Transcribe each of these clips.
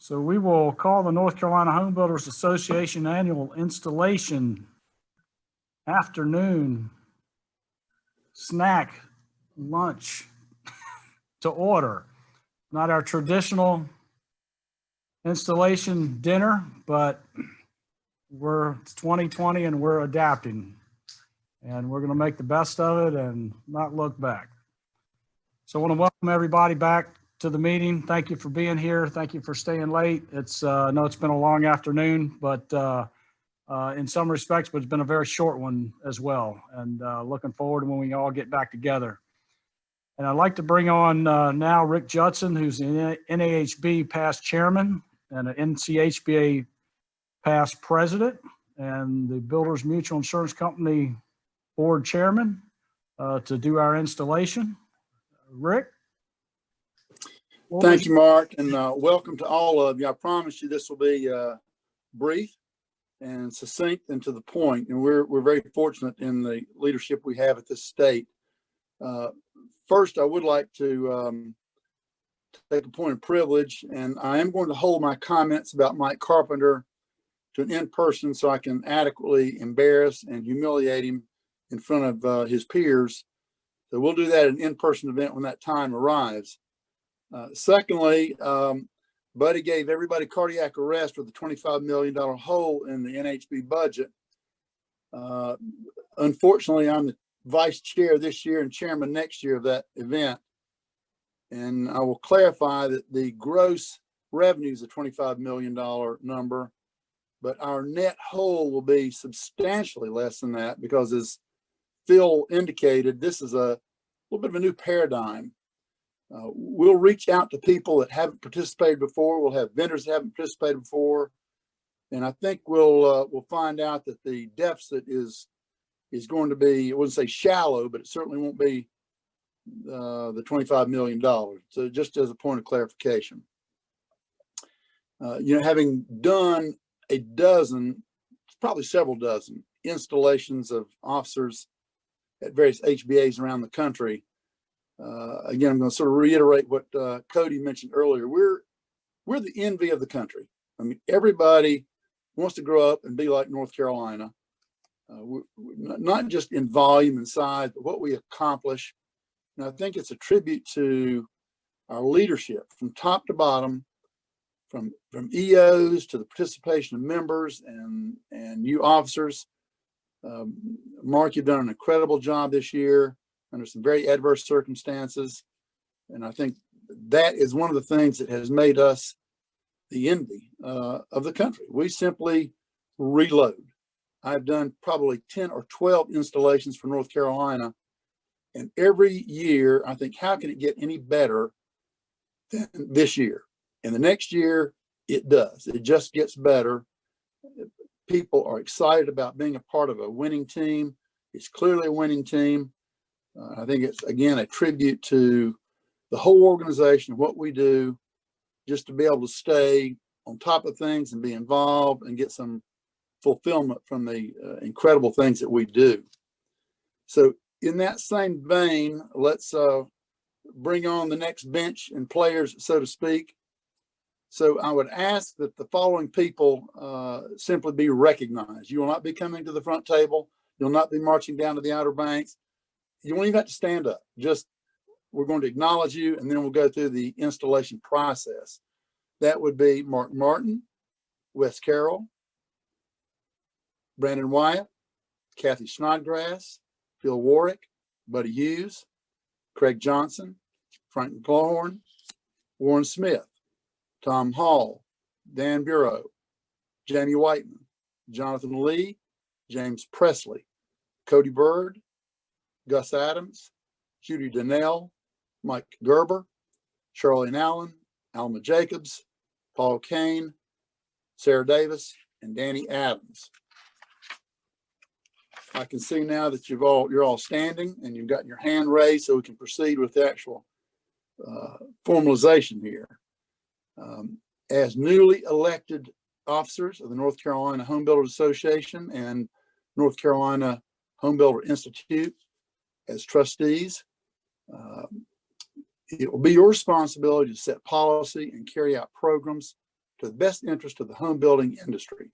So we will call the North Carolina Home Builders Association Annual Installation Afternoon Snack Lunch to order. Not our traditional installation dinner, but it's 2020 and we're adapting. And we're going to make the best of it and not look back. So I want to welcome everybody back to the meeting. Thank you for being here. Thank you for staying late. I know it's been a long afternoon, but in some respects, but it's been a very short one as well. And looking forward to when we all get back together. And I'd like to bring on now Rick Judson, who's an NAHB past chairman and an NCHBA past president and the Builders Mutual Insurance Company board chairman to do our installation. Rick? Thank you, Mark, and welcome to all of you. I promise you this will be brief and succinct and to the point, and we're very fortunate in the leadership we have at this state. First, I would like to take a point of privilege, and I am going to hold my comments about Mike Carpenter to an in-person so I can adequately embarrass and humiliate him in front of his peers. So we'll do that at an in-person event when that time arrives. Secondly, Buddy gave everybody cardiac arrest with a $25 million hole in the NHB budget. Unfortunately, I'm the vice chair this year and chairman next year of that event. And I will clarify that the gross revenue is a $25 million number, but our net hole will be substantially less than that because, as Phil indicated, this is a little bit of a new paradigm. We'll reach out to people that haven't participated before. We'll have vendors that haven't participated before. And I think we'll find out that the deficit is going to be, I wouldn't say shallow, but it certainly won't be the $25 million. So just as a point of clarification, having done a dozen, probably several dozen installations of officers at various HBAs around the country. Again, I'm going to sort of reiterate what Cody mentioned earlier. We're the envy of the country. I mean, everybody wants to grow up and be like North Carolina, not just in volume and size, but what we accomplish. And I think it's a tribute to our leadership from top to bottom, from EOs to the participation of members and new officers. Mark, you've done an incredible job this year under some very adverse circumstances. And I think that is one of the things that has made us the envy of the country. We simply reload. I've done probably 10 or 12 installations for North Carolina. And every year, I think, how can it get any better than this year? And the next year, it does. It just gets better. People are excited about being a part of a winning team. It's clearly a winning team. I think it's, again, a tribute to the whole organization, what we do, just to be able to stay on top of things and be involved and get some fulfillment from the incredible things that we do. So in that same vein, let's bring on the next bench and players, so to speak. So I would ask that the following people simply be recognized. You will not be coming to the front table. You'll not be marching down to the Outer Banks. You won't even have to stand up. Just, we're going to acknowledge you, and then we'll go through the installation process. That would be Mark Martin, Wes Carroll, Brandon Wyatt, Kathy Snodgrass, Phil Warwick, Buddy Hughes, Craig Johnson, Frank McClawhorn, Warren Smith, Tom Hall, Dan Bureau, Jamie Whiteman, Jonathan Lee, James Presley, Cody Bird, Gus Adams, Judy Donnell, Mike Gerber, Charlene Allen, Alma Jacobs, Paul Kane, Sarah Davis, and Danny Adams. I can see now that you're all standing and you've got your hand raised, so we can proceed with the actual formalization here. As newly elected officers of the North Carolina Home Builders Association and North Carolina Home Builder Institute, as trustees, it will be your responsibility to set policy and carry out programs to the best interest of the home building industry.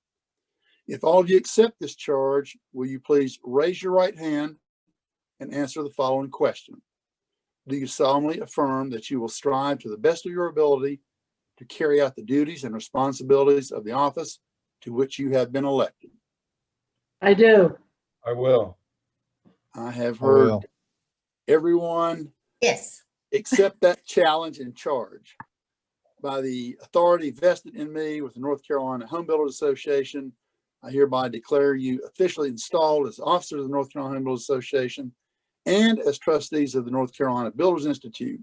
If all of you accept this charge, will you please raise your right hand and answer the following question? Do you solemnly affirm that you will strive to the best of your ability to carry out the duties and responsibilities of the office to which you have been elected? I do. I will. I have I heard will. everyone Yes. accept that challenge and charge. By the authority vested in me with the North Carolina Home Builders Association, I hereby declare you officially installed as officers of the North Carolina Home Builders Association and as trustees of the North Carolina Builders Institute.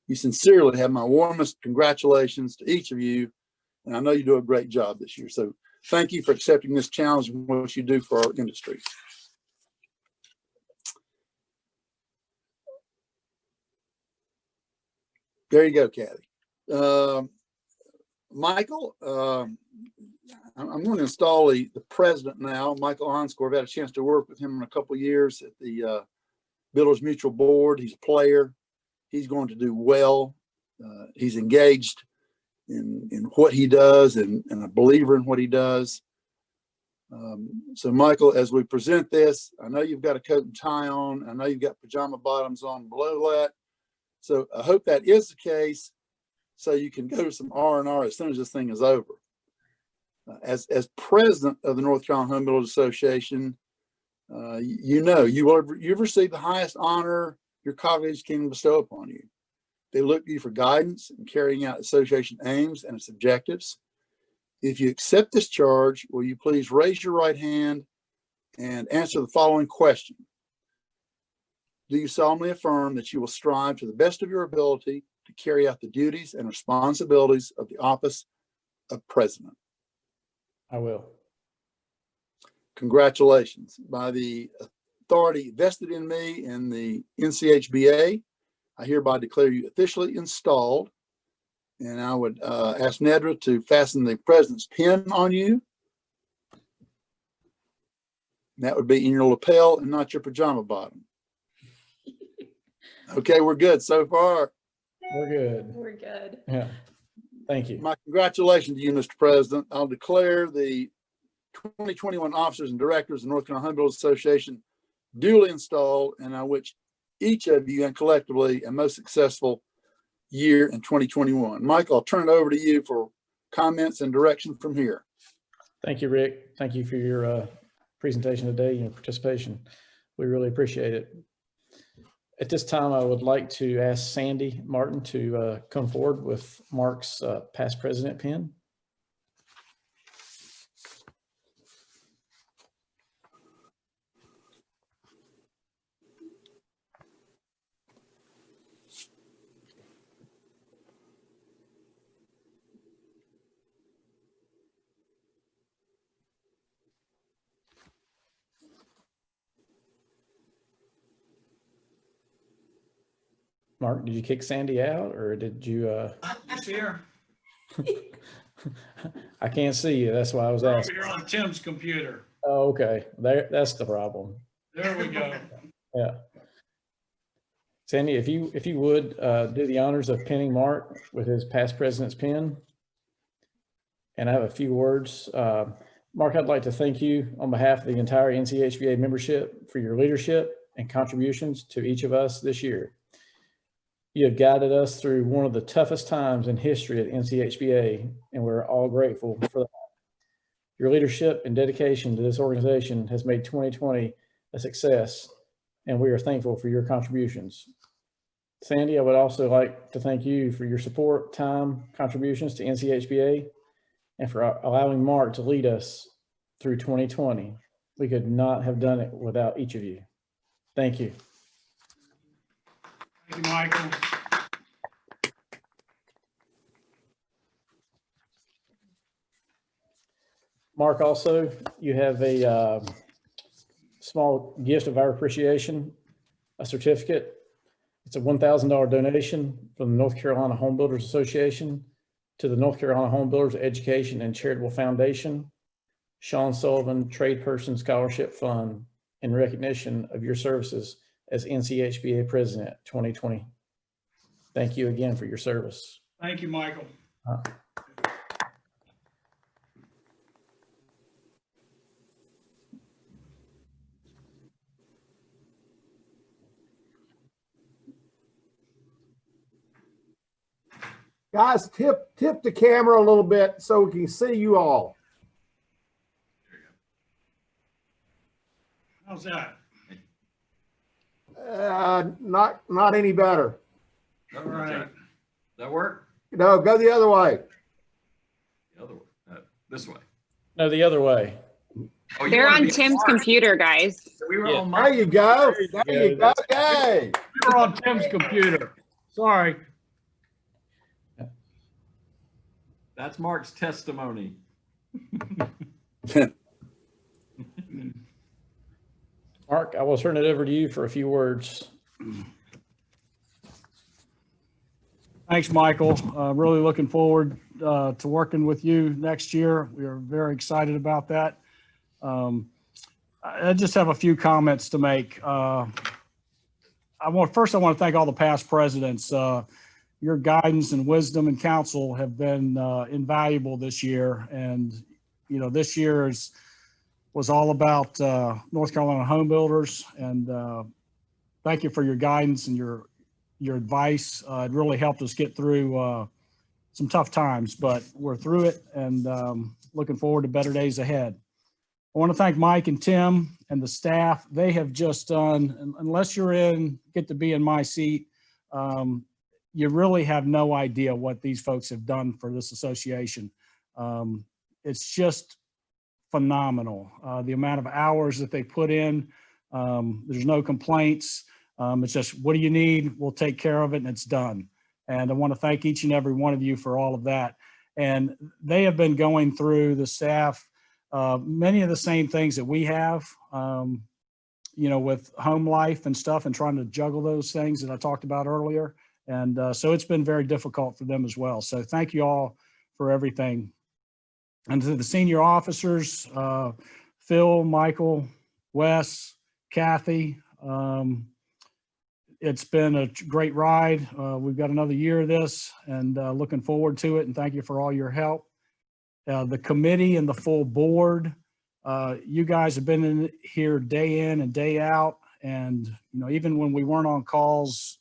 You sincerely have my warmest congratulations to each of you, and I know you do a great job this year. So thank you for accepting this challenge and what you do for our industry. There you go, Kathy. Michael, I'm going to install the president now, Michael Enscore. I've had a chance to work with him in a couple of years at the Builders Mutual Board. He's a player. He's going to do well. He's engaged in what he does and a believer in what he does. So Michael, as we present this, I know you've got a coat and tie on. I know you've got pajama bottoms on below that. So I hope that is the case, so you can go to some R&R as soon as this thing is over. As president of the North Carolina Home Builders Association, you've received the highest honor your colleagues can bestow upon you. They look to you for guidance in carrying out association aims and its objectives. If you accept this charge, will you please raise your right hand and answer the following question? Do you solemnly affirm that you will strive to the best of your ability to carry out the duties and responsibilities of the office of president? I will. Congratulations. By the authority vested in me in the NCHBA, I hereby declare you officially installed. And I would ask Nedra to fasten the president's pin on you. And that would be in your lapel and not your pajama bottom. Okay, we're good so far. We're good. We're good. Yeah. Thank you. My congratulations to you, Mr. President. I'll declare the 2021 officers and directors of the North Carolina Home Builders Association duly installed, and I wish each of you and collectively a most successful year in 2021. Michael, I'll turn it over to you for comments and direction from here. Thank you, Rick. Thank you for your presentation today and participation. We really appreciate it. At this time, I would like to ask Sandy Martin to come forward with Mark's past president pin. Mark, did you kick Sandy out or did you? She's here. I can't see you. That's why I was asking. You're on Tim's computer. Oh, okay. That's the problem. There we go. Yeah. Sandy, if you would do the honors of pinning Mark with his past president's pin. And I have a few words. Mark, I'd like to thank you on behalf of the entire NCHBA membership for your leadership and contributions to each of us this year. You have guided us through one of the toughest times in history at NCHBA, and we're all grateful for that. Your leadership and dedication to this organization has made 2020 a success, and we are thankful for your contributions. Sandy, I would also like to thank you for your support, time, contributions to NCHBA, and for allowing Mark to lead us through 2020. We could not have done it without each of you. Thank you. Thank you, Michael. Mark, also, you have a small gift of our appreciation, a certificate. It's a $1,000 donation from the North Carolina Home Builders Association to the North Carolina Home Builders Education and Charitable Foundation, Sean Sullivan Trade Person Scholarship Fund, in recognition of your services as NCHBA President 2020. Thank you again for your service. Thank you, Michael. Guys, tip the camera a little bit so we can see you all. How's that? Not any better. All right. That work? No, go the other way. The other way. This way. No, the other way. Oh, you They're wanna on be Tim's smart. computer, guys. We were Yeah. on There my. you go. There There you you go. go. Yay. We're on Tim's computer. Sorry. That's Mark's testimony. Mark, I will turn it over to you for a few words. Thanks, Michael. Really looking forward to working with you next year. We are very excited about that. I just have a few comments to make. First, I want to thank all the past presidents. Your guidance and wisdom and counsel have been invaluable this year. And, you know, this year was all about North Carolina home builders. And thank you for your guidance and your advice. It really helped us get through some tough times, but we're through it and looking forward to better days ahead. I want to thank Mike and Tim and the staff. They have just done, unless get to be in my seat, you really have no idea what these folks have done for this association. It's just phenomenal. The amount of hours that they put in, there's no complaints. It's just, what do you need? We'll take care of it and it's done. And I want to thank each and every one of you for all of that. And they have been going through, the staff, many of the same things that we have, you know, with home life and stuff and trying to juggle those things that I talked about earlier. And so it's been very difficult for them as well. So thank you all for everything. And to the senior officers, Phil, Michael, Wes, Kathy, it's been a great ride. We've got another year of this and looking forward to it. And thank you for all your help. The committee and the full board, you guys have been in here day in and day out. And, you know, even when we weren't on calls,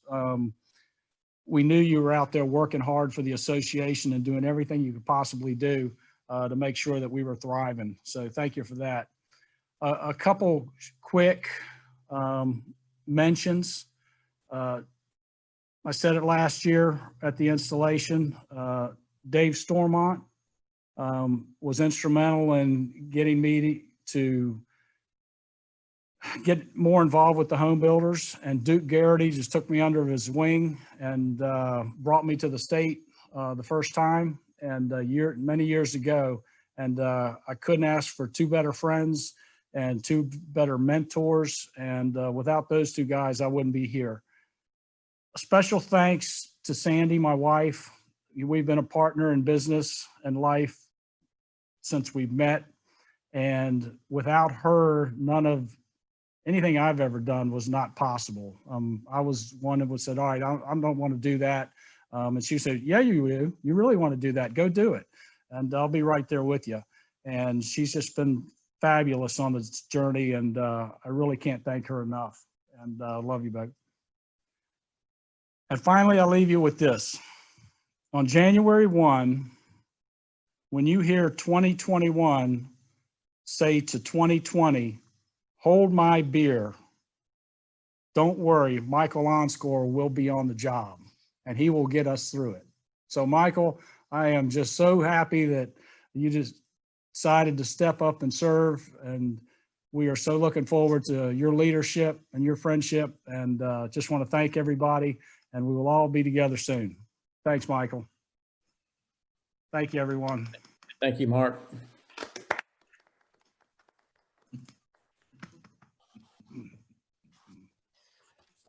we knew you were out there working hard for the association and doing everything you could possibly do to make sure that we were thriving. So thank you for that. A couple quick mentions. I said it last year at the installation. Dave Stormont was instrumental in getting me to get more involved with the home builders, and Duke Garrity just took me under his wing and brought me to the state the first time and many years ago. And I couldn't ask for two better friends and two better mentors. And without those two guys, I wouldn't be here. A special thanks to Sandy, my wife. We've been a partner in business and life since we've met. And without her, none of anything I've ever done was not possible. I was one that would said, all right, I don't want to do that. And she said, yeah, you do. You really want to do that. Go do it. And I'll be right there with you. And she's just been fabulous on this journey. And I really can't thank her enough. And I love you both. And finally, I'll leave you with this. On January 1, when you hear 2021, say to 2020, hold my beer. Don't worry, Michael Enscore will be on the job and he will get us through it. So Michael, I am just so happy that you just decided to step up and serve. And we are so looking forward to your leadership and your friendship. And just want to thank everybody, and we will all be together soon. Thanks, Michael. Thank you, everyone. Thank you, Mark.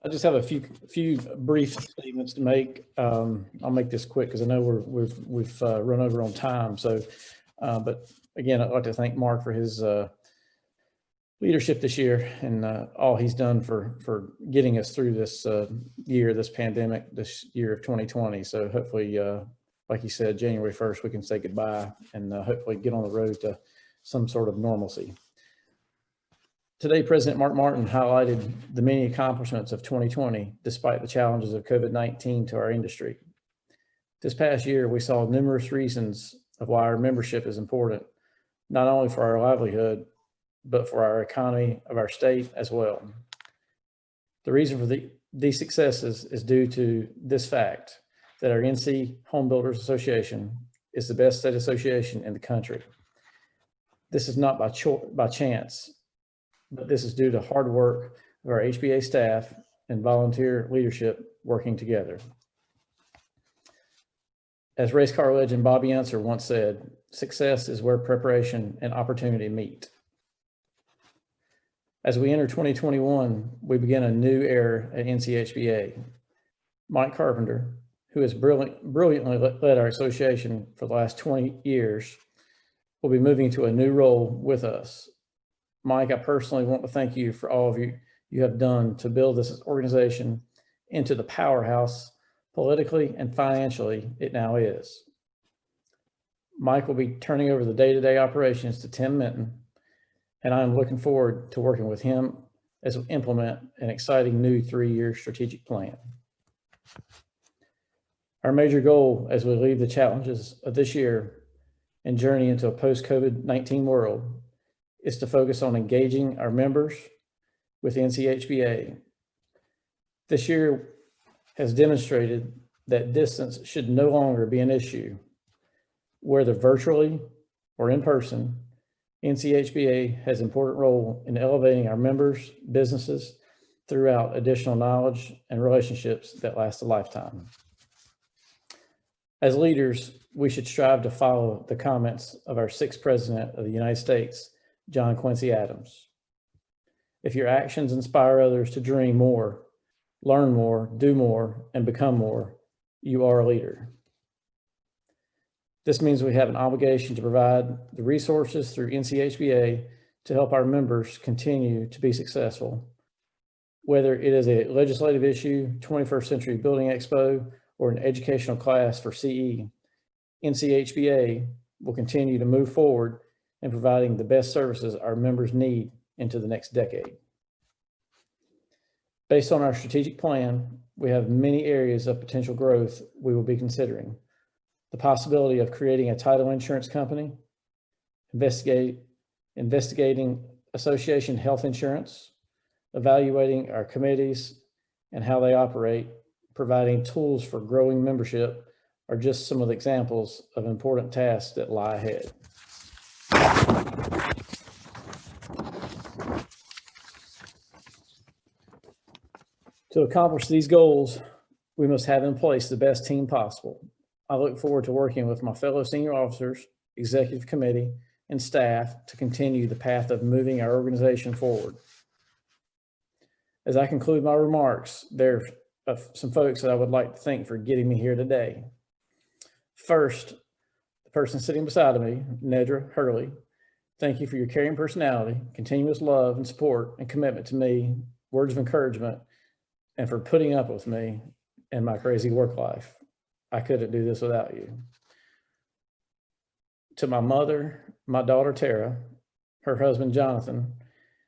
I just have a few brief statements to make. I'll make this quick because I know we've run over on time. So, but again, I'd like to thank Mark for his leadership this year and all he's done for getting us through this year, this pandemic, this year of 2020. So hopefully, like you said, January 1st, we can say goodbye and hopefully get on the road to some sort of normalcy. Today, President Mark Martin highlighted the many accomplishments of 2020, despite the challenges of COVID-19 to our industry. This past year, we saw numerous reasons of why our membership is important, not only for our livelihood, but for our economy of our state as well. The reason for these successes is due to this fact, that our NC Home Builders Association is the best state association in the country. This is not by chance, but this is due to hard work of our HBA staff and volunteer leadership working together. As race car legend Bobby Unser once said, success is where preparation and opportunity meet. As we enter 2021, we begin a new era at NCHBA. Mike Carpenter, who has brilliantly led our association for the last 20 years, will be moving to a new role with us. Mike, I personally want to thank you for all of you have done to build this organization into the powerhouse politically and financially it now is. Mike will be turning over the day-to-day operations to Tim Minton, and I am looking forward to working with him as we implement an exciting new 3-year strategic plan. Our major goal as we leave the challenges of this year and journey into a post-COVID-19 world is to focus on engaging our members with NCHBA. This year has demonstrated that distance should no longer be an issue. Whether virtually or in person, NCHBA has an important role in elevating our members' businesses throughout additional knowledge and relationships that last a lifetime. As leaders, we should strive to follow the comments of our 6th President of the United States, John Quincy Adams. If your actions inspire others to dream more, learn more, do more, and become more, you are a leader. This means we have an obligation to provide the resources through NCHBA to help our members continue to be successful. Whether it is a legislative issue, 21st Century Building Expo, or an educational class for CE, NCHBA will continue to move forward in providing the best services our members need into the next decade. Based on our strategic plan, we have many areas of potential growth we will be considering. The possibility of creating a title insurance company, investigating association health insurance, evaluating our committees and how they operate, providing tools for growing membership are just some of the examples of important tasks that lie ahead. To accomplish these goals, we must have in place the best team possible. I look forward to working with my fellow senior officers, executive committee, and staff to continue the path of moving our organization forward. As I conclude my remarks, there are some folks that I would like to thank for getting me here today. First, the person sitting beside me, Nedra Hurley, thank you for your caring personality, continuous love and support and commitment to me, words of encouragement, and for putting up with me and my crazy work life. I couldn't do this without you. To my mother, my daughter Tara, her husband Jonathan,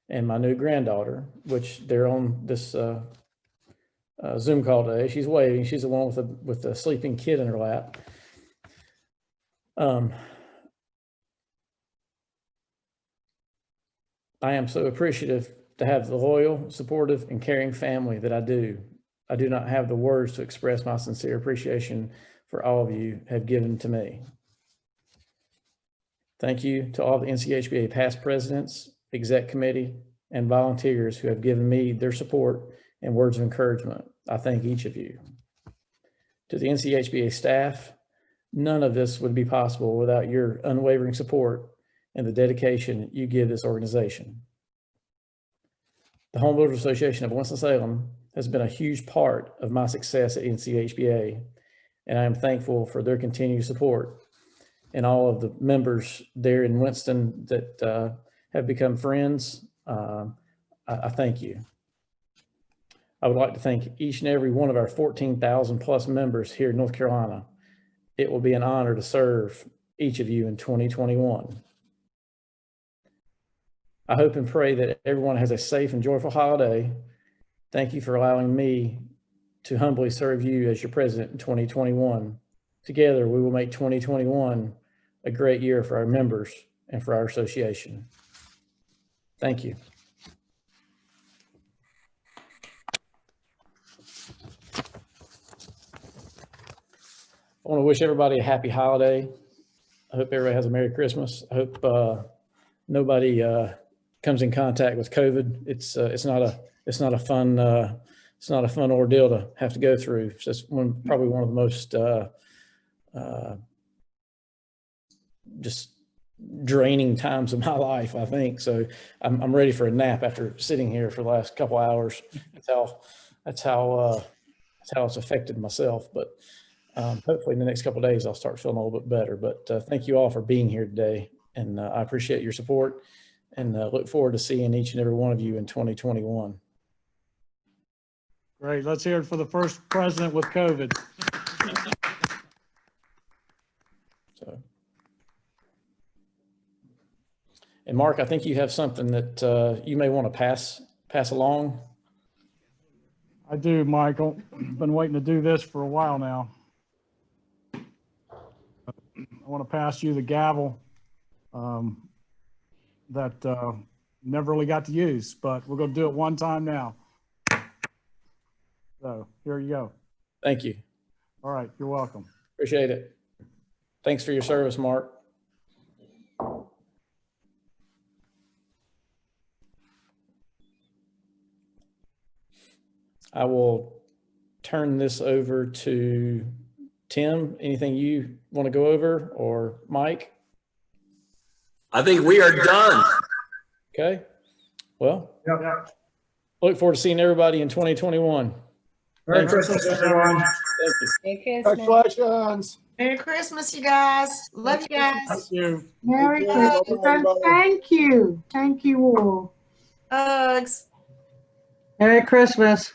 and my new granddaughter, which they're on this Zoom call today. She's waving. She's the one with the sleeping kid in her lap. I am so appreciative to have the loyal, supportive, and caring family that I do. I do not have the words to express my sincere appreciation for all of you have given to me. Thank you to all the NCHBA past presidents, exec committee, and volunteers who have given me their support and words of encouragement. I thank each of you. To the NCHBA staff, none of this would be possible without your unwavering support and the dedication you give this organization. The Home Builders Association of Winston-Salem has been a huge part of my success at NCHBA, and I am thankful for their continued support and all of the members there in Winston that have become friends. I thank you. I would like to thank each and every one of our 14,000 plus members here in North Carolina. It will be an honor to serve each of you in 2021. I hope and pray that everyone has a safe and joyful holiday. Thank you for allowing me to humbly serve you as your president in 2021. together, we will make 2021 a great year for our members and for our association. Thank you. I want to wish everybody a happy holiday. I hope everybody has a Merry Christmas. I hope nobody comes in contact with COVID. It's not a fun ordeal to have to go through. It's just probably one of the most just draining times of my life, I think. So I'm ready for a nap after sitting here for the last couple hours. That's how it's affected myself. But hopefully in the next couple of days, I'll start feeling a little bit better. But thank you all for being here today. And I appreciate your support and look forward to seeing each and every one of you in 2021. Great. Let's hear it for the first president with COVID. So, and Mark, I think you have something that you may want to pass along. I do, Michael. Been waiting to do this for a while now. I want to pass you the gavel that never really got to use, but we're going to do it one time now. So here you go. Thank you. All right. You're welcome. Appreciate it. Thanks for your service, Mark. I will turn this over to Tim. Anything you want to go over, or Mike? I think we are done. Okay. Well, Yep. look forward to seeing everybody in 2021. Merry Christmas, everyone. Thank you. Merry Christmas. Congratulations. Merry Christmas, you guys. Love you guys. Thank you. Merry Thank you. Christmas. And thank you. Thank you all. Hugs. Merry Christmas.